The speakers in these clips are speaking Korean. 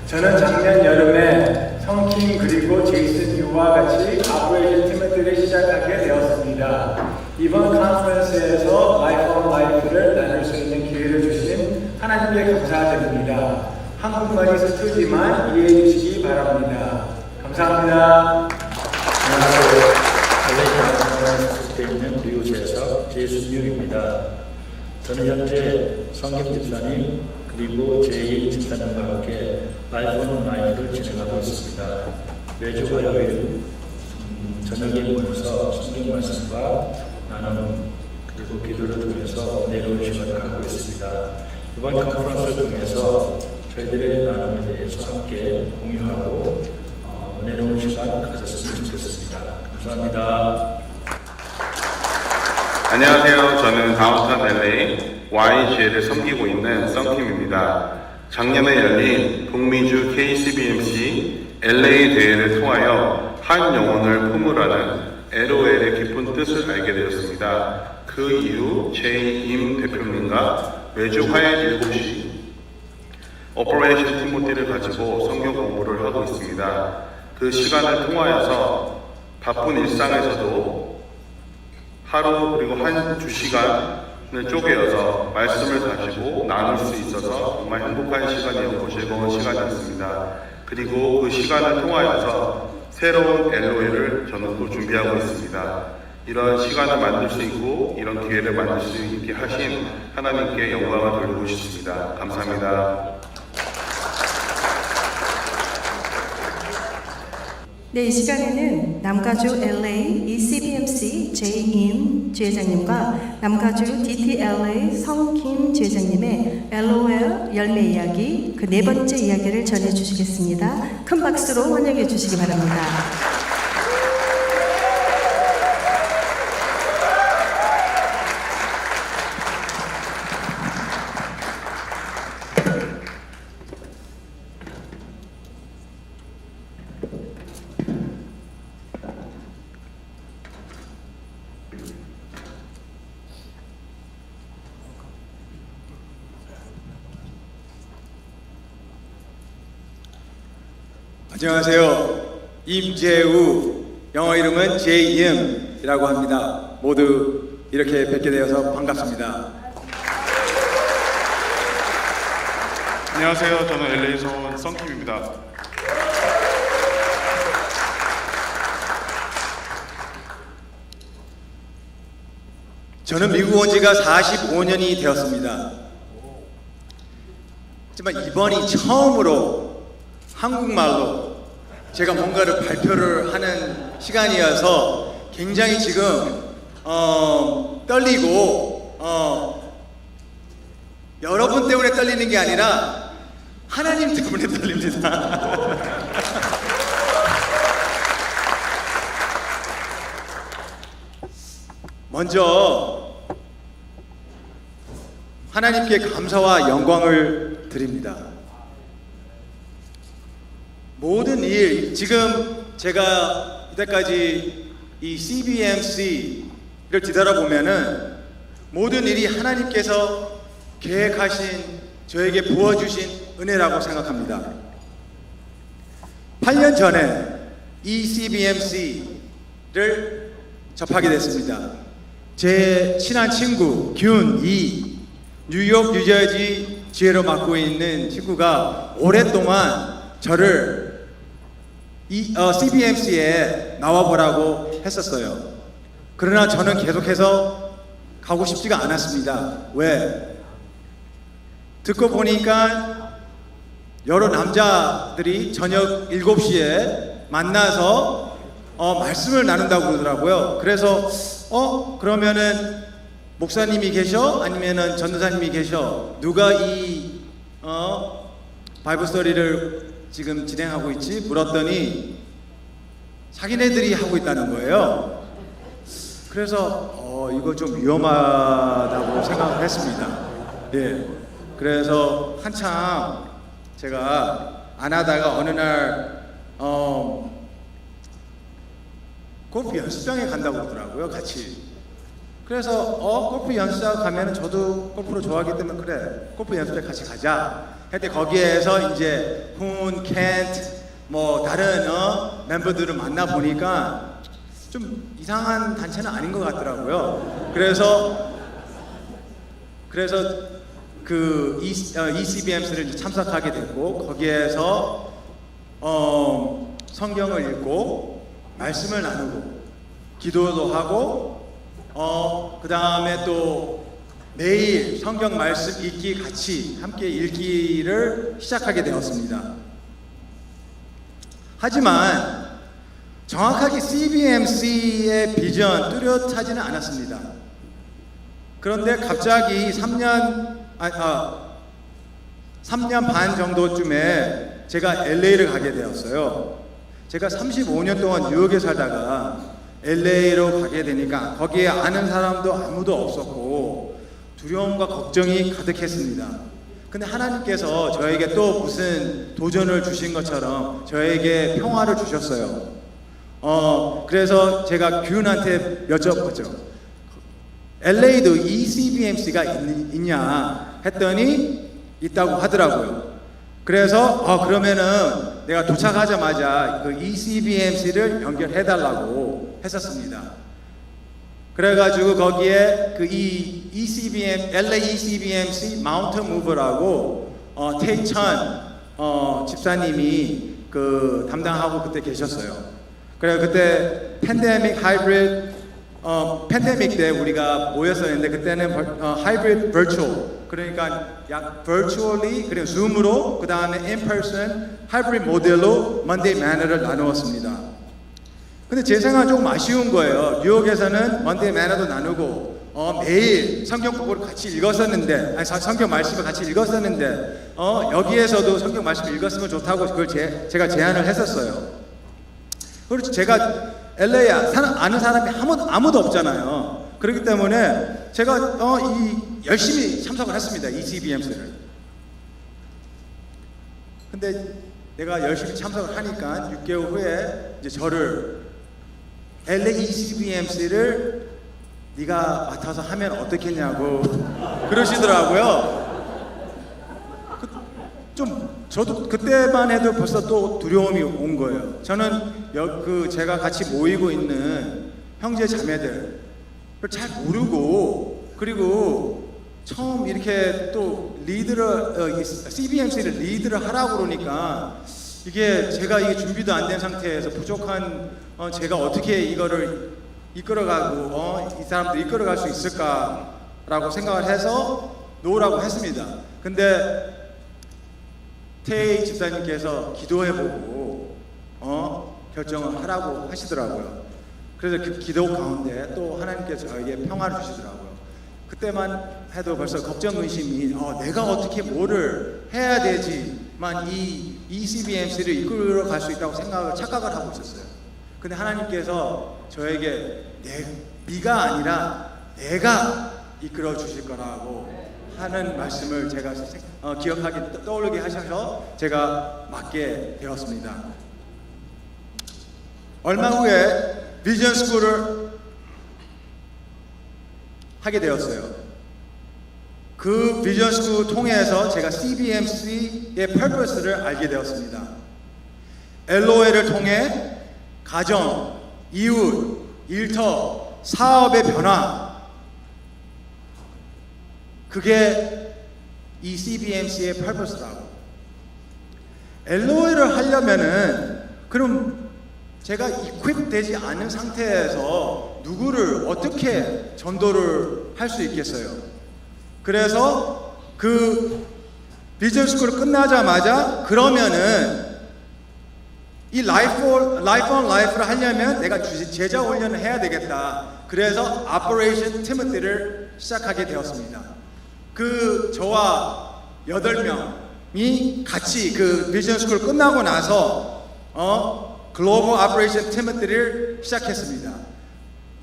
저는 작년 여름에 성킴 그리고 제이슨 유와 같이 아브레이션 팀들을 시작하게 되었습니다. 이번 컨퍼런스에서 라이프 온 라이프를 나눌 수 있는 기회를 주신 하나님께 감사드립니다. 한국말이 서툴지만 이해해 주시기 바랍니다. 감사합니다. 안녕하세요. LA 소속돼 있는 미국에서 제이슨유입니다. 저는 현재 성김 집사님 그리고 제2 집사님과 함께 라이프 온 라이프를 진행하고 있습니다. 매주 화요일 저녁에 모여서 성경 말씀과 나눔 그리고 기도를 통해서 은혜로운 시간을 갖고 있습니다. 이번 컨퍼런스를 통해서 저희들의 나눔에 대해서 함께 공유하고 은혜로운 시간 가졌으면 좋겠습니다. 감사합니다. 안녕하세요. 저는 다운타운 LA YGL을 섬기고 있는 썬킴입니다. 작년에 열린 북미주 KCBMC LA 대회를 통하여 한 영혼을 품으라는 LOL의 깊은 뜻을 알게 되었습니다. 그 이후 제2임 대표님과 매주 화요일 7시 오퍼레이션 티모티를 가지고 성경 공부를 하고 있습니다. 그 시간을 통하여서 바쁜 일상에서도 하루 그리고 한 2시간을 쪼개어서 말씀을 가지고 나눌 수 있어서 정말 행복한 시간이었고 즐거운 시간이었습니다. 그리고 그 시간을 통하여서 새로운 LOL을 저는 또 준비하고 있습니다. 이런 시간을 만들 수 있고 이런 기회를 만들 수 있게 하신 하나님께 영광을 돌리고 싶습니다. 감사합니다. 네, 이 시간에는 남가주 LA ECBMC 제임 지회장님과 남가주 DTLA 성김 지회장님의 LOL 열매 이야기 그 네 번째 이야기를 전해주시겠습니다. 큰 박수로 환영해 주시기 바랍니다. 안녕하세요. 임재우, 영어 이름은 제이임이라고 합니다. 모두 이렇게 뵙게 되어서 반갑습니다. 안녕하세요. 저는 LA에서 온 썬킴입니다. 저는 미국 온 지가 45년이 되었습니다. 하지만 이번이 처음으로 한국말로 제가 뭔가를 발표를 하는 시간이어서 굉장히 지금 떨리고 여러분 때문에 떨리는 게 아니라 하나님 때문에 떨립니다. 먼저 하나님께 감사와 영광을 드립니다. 모든 일, 지금 제가 이때까지 이 CBMC를 뒤돌아보면은 모든 일이 하나님께서 계획하신 저에게 부어주신 은혜라고 생각합니다. 8년 전에 이 CBMC를 접하게 됐습니다. 제 친한 친구 균이 뉴욕, 뉴저지 지회로 맡고 있는 친구가 오랫동안 저를 이 CBMC에 나와보라고 했었어요. 그러나 저는 계속해서 가고 싶지가 않았습니다. 왜? 듣고 보니까 여러 남자들이 저녁 7시에 만나서 말씀을 나눈다고 그러더라고요. 그래서 그러면은 목사님이 계셔? 아니면은 전도사님이 계셔? 누가 이 바이블 스터디를 지금 진행하고 있지? 물었더니 자기네들이 하고 있다는 거예요. 그래서 이거 좀 위험하다고 생각을 했습니다. 예. 그래서 한참 제가 안 하다가 어느 날 골프 연습장에 간다고 그러더라고요. 같이. 그래서 골프 연습장 가면은 저도 골프를 좋아하기 때문에 그래 골프 연습장 같이 가자. 했더니 거기에서 이제 훈, 켄트 뭐 다른 멤버들을 만나 보니까 좀 이상한 단체는 아닌 것 같더라고요. 그래서 그 ECBMC를 참석하게 됐고 거기에서 성경을 읽고 말씀을 나누고 기도도 하고 그 다음에 또 매일 성경 말씀 읽기 같이 함께 읽기를 시작하게 되었습니다. 하지만 정확하게 CBMC의 비전 뚜렷하지는 않았습니다. 그런데 갑자기 3년 반 정도쯤에 제가 LA를 가게 되었어요. 제가 35년 동안 뉴욕에 살다가 LA로 가게 되니까 거기에 아는 사람도 아무도 없었고 두려움과 걱정이 가득했습니다. 근데 하나님께서 저에게 또 무슨 도전을 주신 것처럼 저에게 평화를 주셨어요. 그래서 제가 규훈한테 여쭤봤죠. LA도 ECBMC가 있냐 했더니 있다고 하더라고요. 그래서 그러면은 내가 도착하자마자 그 ECBMC를 연결해달라고 했었습니다. 그래가지고 거기에 그 LA ECBMC 마운틴 무버라고 태이천 집사님이 그 담당하고 그때 계셨어요. 그래 그때 팬데믹 때 우리가 모였었는데 그때는 하이브리드 버추얼 그러니까 약 virtually 그리고 줌으로 그 다음에 in person 하이브리드 모델로 Monday Manna를 나누었습니다. 근데 제 생각은 조금 아쉬운 거예요. 뉴욕에서는 Monday Manna도 나누고 매일 성경 공부를 같이 읽었었는데 성경 말씀을 같이 읽었었는데 여기에서도 성경 말씀을 읽었으면 좋다고 그걸 제가 제안을 했었어요. 그리고 제가 LA 아는 사람이 아무도 없잖아요. 그렇기 때문에 제가 열심히 참석을 했습니다. ECBMC를. 근데 내가 열심히 참석을 하니까 6개월 후에 이제 저를 LA ECBMC를 네가 맡아서 하면 어떻겠냐고 그러시더라고요. 저도 그때만 해도 벌써 또 두려움이 온 거예요. 저는 제가 같이 모이고 있는 형제 자매들을 잘 모르고 그리고 처음 이렇게 또 CBMC를 리드를 하라고 그러니까 이게 준비도 안 된 상태에서 부족한 제가 어떻게 이거를 이끌어가고 이 사람들 이끌어갈 수 있을까라고 생각을 해서 놓으라고 했습니다. 근데 태희 집사님께서 기도해보고 결정을 하라고 하시더라고요. 그래서 그 기도 가운데 또 하나님께서 저에게 평화를 주시더라고요. 그때만 해도 벌써 걱정 의심이 내가 어떻게 뭐를 해야 되지만 이 ECBMC를 이끌어갈 수 있다고 착각을 하고 있었어요. 근데 하나님께서 저에게 네가 아니라 내가 이끌어 주실 거라고 하는 말씀을 제가 기억하게 떠오르게 하셔서 제가 맡게 되었습니다. 얼마 후에 비전 스쿨을 하게 되었어요. 그 비전 스쿨 통해서 제가 CBMC의 purpose를 알게 되었습니다. LOL을 통해 가정, 이웃, 일터, 사업의 변화 그게 이 CBMC의 purpose라고. LOL을 하려면은 그럼 제가 equip 되지 않은 상태에서 누구를 어떻게 전도를 할 수 있겠어요? 그래서 그 비전 스쿨을 끝나자마자 그러면은 이 라이프 온 라이프를 하려면 내가 제자 훈련을 해야 되겠다. 그래서 오퍼레이션 티모티를 시작하게 되었습니다. 저와 8명이 같이 그 비전 스쿨 끝나고 나서 글로벌 오퍼레이션 티모티를 시작했습니다.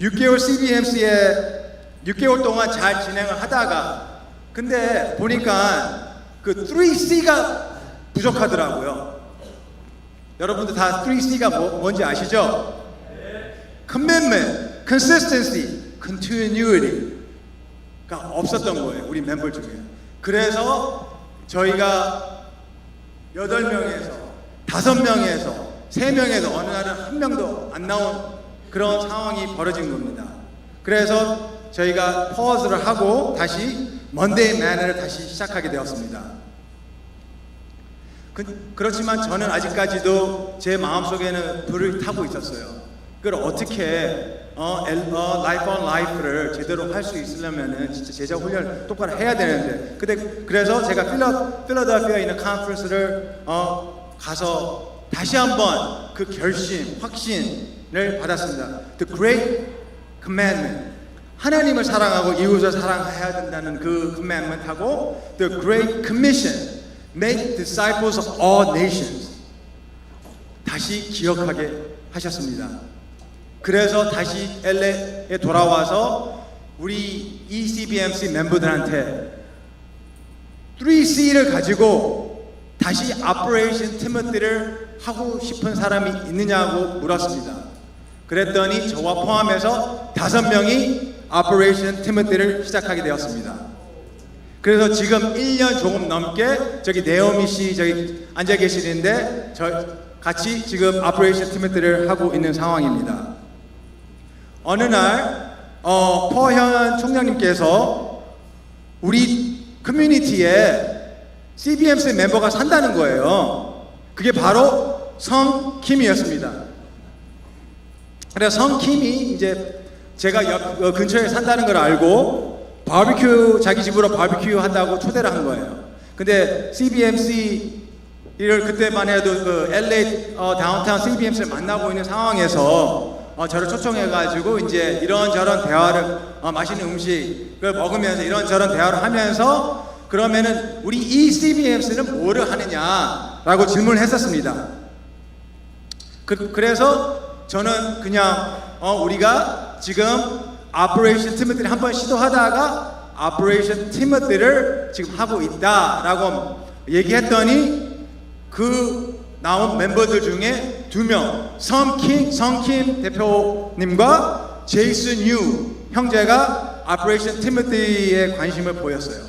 6개월 CBMC에 6개월 동안 잘 진행을 하다가 근데 보니까 그 3C가 부족하더라고요. 여러분들 다 3C가 뭔지 아시죠? Commitment, Consistency, continuity가 없었던 거예요. 우리 멤버 중에. 그래서 저희가 8명에서 5명에서 3명에서 어느 날은 한 명도 안 나온 그런 상황이 벌어진 겁니다. 그래서 저희가 퍼즈를 하고 다시 먼데이 매너를 다시 시작하게 되었습니다. 그렇지만 저는 아직까지도 제 마음속에는 불을 타고 있었어요. 그걸 어떻게 라이프 온 라이프를 제대로 할 수 있으려면은 진짜 제자 훈련을 똑바로 해야 되는데 그래서 제가 필라델피아에 있는 컨퍼런스를 가서 다시 한번 그 결심, 확신을 받았습니다. The Great Commandment, 하나님을 사랑하고 이웃을 사랑해야 된다는 그 commandment하고 The Great Commission, Make disciples of all nations, 다시 기억하게 하셨습니다. 그래서 다시 LA에 돌아와서 우리 ECBMC 멤버들한테 3C를 가지고 다시 Operation Timothy를 하고 싶은 사람이 있느냐고 물었습니다. 그랬더니 저와 포함해서 5명이 Operation Timothy를 시작하게 되었습니다. 그래서 지금 1년 조금 넘게 저기 네오미 씨 저기 앉아 계시는데 같이 지금 Operation Timothy를 하고 있는 상황입니다. 어느 날 퍼현 총장님께서 우리 커뮤니티에 CBMC 멤버가 산다는 거예요. 그게 바로 성킴이었습니다. 그래서 성킴이 이제 제가 근처에 산다는 걸 알고 바비큐 자기 집으로 바비큐 한다고 초대를 한 거예요. 근데 CBMC를 그때만 해도 그 LA 다운타운 CBMC를 만나고 있는 상황에서 저를 초청해가지고 이제 이런저런 대화를 맛있는 음식을 먹으면서 이런저런 대화를 하면서 그러면은 우리 이 CBMC는 뭐를 하느냐라고 질문을 했었습니다. 그래서 저는 그냥 우리가 지금 Operation Timothy를 한번 시도하다가 Operation Timothy를 지금 하고 있다라고 얘기했더니 그 나온 멤버들 중에 2명, 성킴 대표님과 제이슨 유 형제가 Operation Timothy에 관심을 보였어요.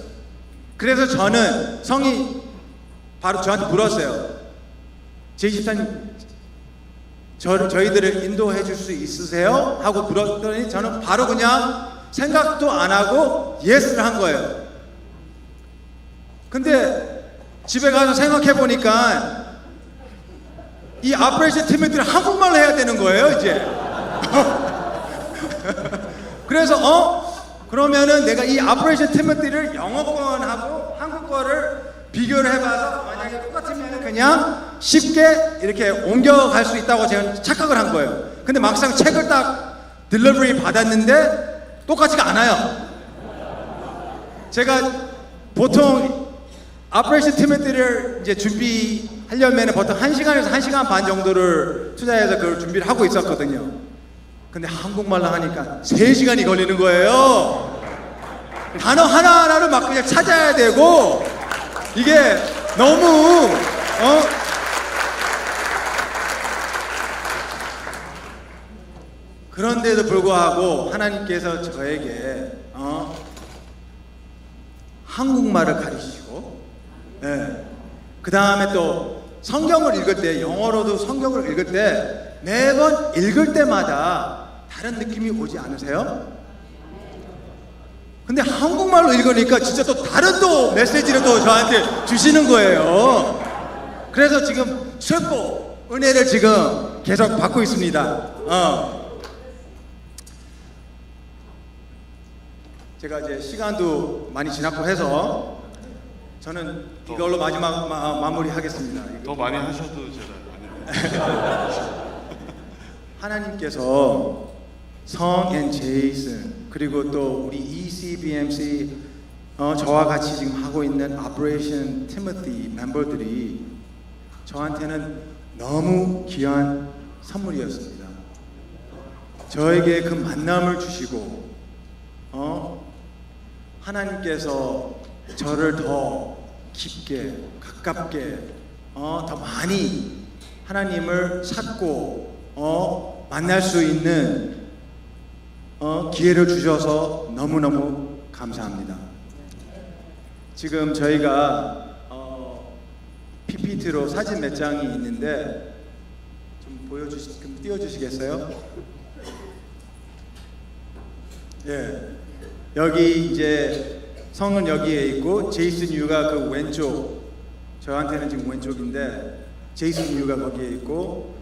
그래서 저는 성이 바로 저한테 물었어요. 제24님 저희들을 인도해 줄 수 있으세요? 하고 물었더니 저는 바로 그냥 생각도 안 하고 예스를 한 거예요. 근데 집에 가서 생각해 보니까 이 Operation Timothy를 한국말로 해야 되는 거예요, 이제. 그래서 그러면은 내가 이 Operation Timothy를 영어권하고 한국어를 비교를 해봐서 만약에 똑같으면 그냥 쉽게 이렇게 옮겨갈 수 있다고 제가 착각을 한 거예요. 근데 막상 책을 딱 딜리버리 받았는데 똑같지가 않아요. 제가 보통 Operation Timothy를 이제 준비하려면 보통 1시간에서 1시간 반 정도를 투자해서 그걸 준비를 하고 있었거든요. 근데 한국말로 하니까 3시간이 걸리는 거예요. 단어 하나하나를 막 그냥 찾아야 되고 이게 너무 그런데도 불구하고 하나님께서 저에게 한국말을 가르치시고 그 다음에 또 성경을 읽을 때 영어로도 성경을 읽을 때 매번 읽을 때마다 다른 느낌이 오지 않으세요? 근데 한국말로 읽으니까 진짜 또 다른 또 메시지를 또 저한테 주시는 거예요. 그래서 지금 슬퍼 은혜를 지금 계속 받고 있습니다. 제가 이제 시간도 많이 지났고 해서 저는 이걸로 마지막 마무리하겠습니다. 더 많이 하셔도 제가 하나님께서 성 앤 제이슨 그리고 또 우리 ECBMC 저와 같이 지금 하고 있는 Operation Timothy 멤버들이 저한테는 너무 귀한 선물이었습니다. 저에게 그 만남을 주시고 하나님께서 저를 더 깊게 가깝게 더 많이 하나님을 찾고 만날 수 있는 기회를 주셔서 너무너무 감사합니다. 지금 저희가 PPT로 사진 몇 장이 있는데 좀 띄워주시겠어요? 예, 여기 이제 성은 여기에 있고 제이슨 유가 그 왼쪽, 저한테는 지금 왼쪽인데 제이슨 유가 거기에 있고,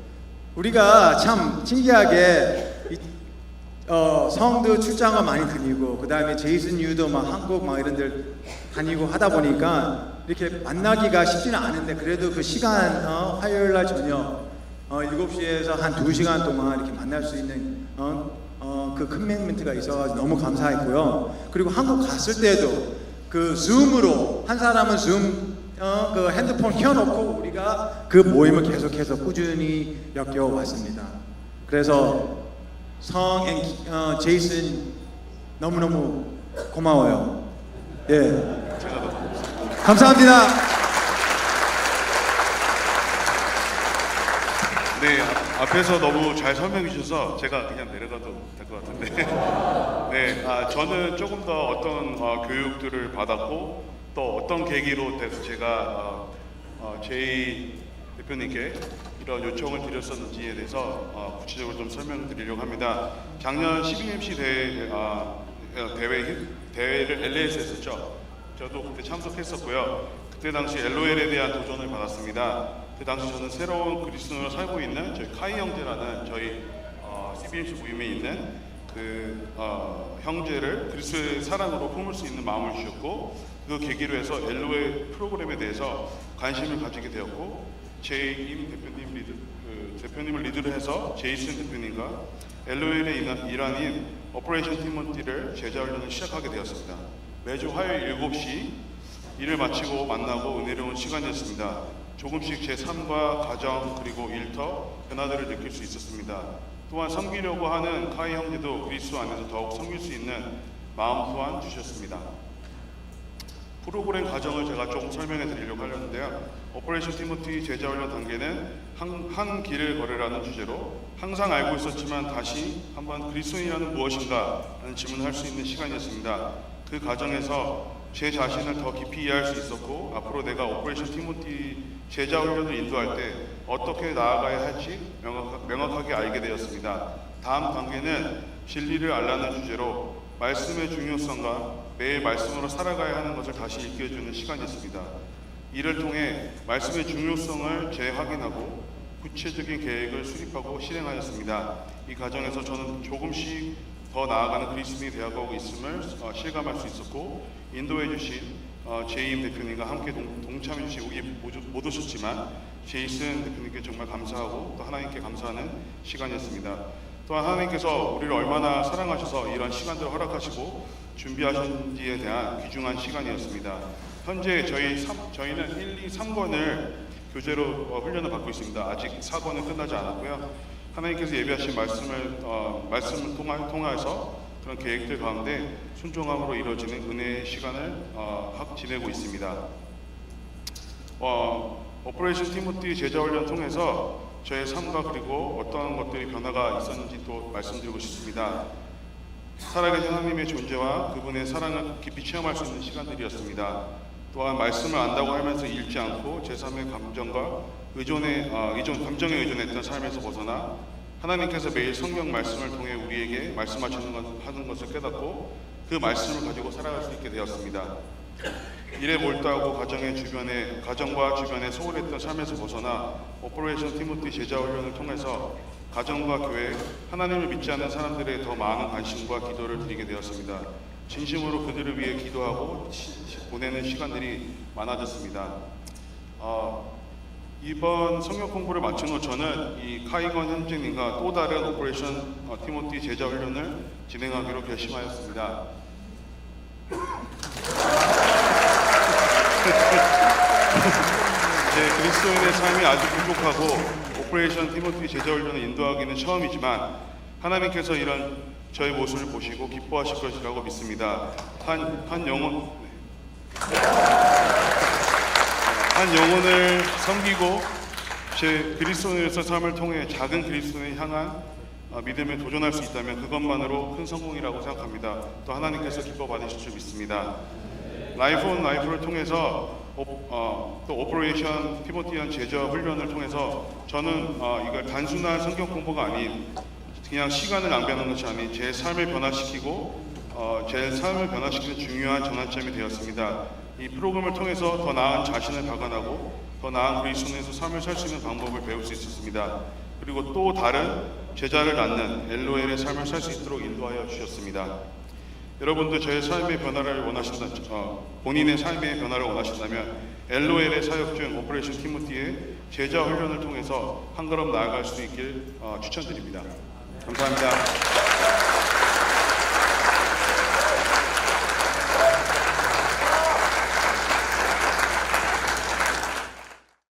우리가 참 신기하게 성도 출장을 많이 다니고 그 다음에 제이슨 유도 막 한국 막 이런 데 다니고 하다 보니까 이렇게 만나기가 쉽지는 않은데, 그래도 그 시간 화요일 날 저녁 7시에서 한 2시간 동안 이렇게 만날 수 있는 그 커미트먼트가 있어서 너무 감사했고요. 그리고 한국 갔을 때도 그 줌으로 한 사람은 그 핸드폰 켜놓고 우리가 그 모임을 계속해서 꾸준히 엮여왔습니다. 그래서 제이슨 너무너무 고마워요. 예, 감사합니다. 네, 앞에서 너무 잘 설명해 주셔서 제가 그냥 내려가도 될 것 같은데. 네, 저는 조금 더 어떤 교육들을 받았고 또 어떤 계기로 돼서 제가 제이 대표님께 이런 요청을 드렸었는지에 대해서 구체적으로 좀 설명드리려고 합니다. 작년 CBMC 대회를 LA에서 했었죠. 저도 그때 참석했었고요. 그때 당시 LOL에 대한 도전을 받았습니다. 그 당시 저는 새로운 그리스도인으로 살고 있는 저희 카이 형제라는 저희 CBMC 모임에 있는 그 형제를 그리스도의 사랑으로 품을 수 있는 마음을 주셨고, 그 계기로 해서 LOL 프로그램에 대해서 관심을 가지게 되었고, 제임 대표님을 리드로 해서 제이슨 대표님과 LOL의 일환인 오퍼레이션 티모티를 제자훈련을 시작하게 되었습니다. 매주 화요일 7시 일을 마치고 만나고 은혜로운 시간이었습니다. 조금씩 제 삶과 가정 그리고 일터 변화들을 느낄 수 있었습니다. 또한 섬기려고 하는 카이 형제도 그리스도 안에서 더욱 섬길 수 있는 마음 또한 주셨습니다. 프로그램 과정을 제가 조금 설명해 드리려고 하려는데요. 오퍼레이션 티모티 제자훈련 단계는 한 길을 걸으라는 주제로 항상 알고 있었지만 다시 한번 그리스도인이라는 무엇인가 하는 질문을 할 수 있는 시간이었습니다. 그 과정에서 제 자신을 더 깊이 이해할 수 있었고, 앞으로 내가 오퍼레이션 티모티 제자훈련을 인도할 때 어떻게 나아가야 할지 명확하게 알게 되었습니다. 다음 단계는 진리를 알라는 주제로 말씀의 중요성과 매일 말씀으로 살아가야 하는 것을 다시 일깨워주는 시간이었습니다. 이를 통해 말씀의 중요성을 재확인하고 구체적인 계획을 수립하고 실행하였습니다. 이 과정에서 저는 조금씩 더 나아가는 그리스도인이 되어가고 있음을 실감할 수 있었고, 인도해 주신 제임 대표님과 함께 동참해 주신 여기 못 오셨지만 제이슨 대표님께 정말 감사하고 또 하나님께 감사하는 시간이었습니다. 또한 하나님께서 우리를 얼마나 사랑하셔서 이런 시간들을 허락하시고 준비하셨는지에 대한 귀중한 시간이었습니다. 현재 저희는 1, 2, 3권을 교재로 훈련을 받고 있습니다. 아직 4권은 끝나지 않았고요. 하나님께서 예비하신 말씀을 통해서 그런 계획들 가운데 순종함으로 이루어지는 은혜의 시간을 지내고 있습니다. 오퍼레이션 티모티 제자훈련 통해서 저의 삶과 그리고 어떠한 것들이 변화가 있었는지 또 말씀드리고 싶습니다. 살아계신 하나님의 존재와 그분의 사랑을 깊이 체험할 수 있는 시간들이었습니다. 또한 말씀을 안다고 하면서 잃지 않고 제3의 감정과 감정에 의존했던 삶에서 벗어나 하나님께서 매일 성경 말씀을 통해 우리에게 말씀하시는 것을 깨닫고 그 말씀을 가지고 살아갈 수 있게 되었습니다. 일에 몰두하고 가정과 주변에 소홀했던 삶에서 벗어나 오퍼레이션 티모티 제자훈련을 통해서 가정과 교회, 하나님을 믿지 않는 사람들의 더 많은 관심과 기도를 드리게 되었습니다. 진심으로 그들을 위해 기도하고 보내는 시간들이 많아졌습니다. 이번 성경 공부를 마친 후 저는 이 카이건 형제님과 또 다른 오퍼레이션 티모티 제자훈련을 진행하기로 결심하였습니다. 제 그리스도인의 삶이 아주 부족하고 오퍼레이션 티모티 제자훈련을 인도하기는 처음이지만 하나님께서 이런 저의 모습을 보시고 기뻐하실 것이라고 믿습니다. 한 영혼을 섬기고 제 그리스도인으로서 삶을 통해 작은 그리스도인을 향한 믿음에 도전할 수 있다면 그것만으로 큰 성공이라고 생각합니다. 또 하나님께서 기뻐 받으실 줄 믿습니다. 라이프 온 라이프를 통해서 또 오퍼레이션 티모티안 제자 훈련을 통해서 저는 이걸 단순한 성경 공부가 아닌 그냥 시간을 낭비하는 것이 아닌 제 삶을 변화시키고 제 삶을 변화시키는 중요한 전환점이 되었습니다. 이 프로그램을 통해서 더 나은 자신을 발견하고 더 나은 그리스도인에서 삶을 살 수 있는 방법을 배울 수 있었습니다. 그리고 또 다른 제자를 낳는 LOL의 삶을 살 수 있도록 인도하여 주셨습니다. 여러분도 저의 삶의 변화를 본인의 삶의 변화를 원하신다면 LOL의 사역 중 오퍼레이션 티모티의 제자 훈련을 통해서 한 걸음 나아갈 수 있길 추천드립니다. 감사합니다.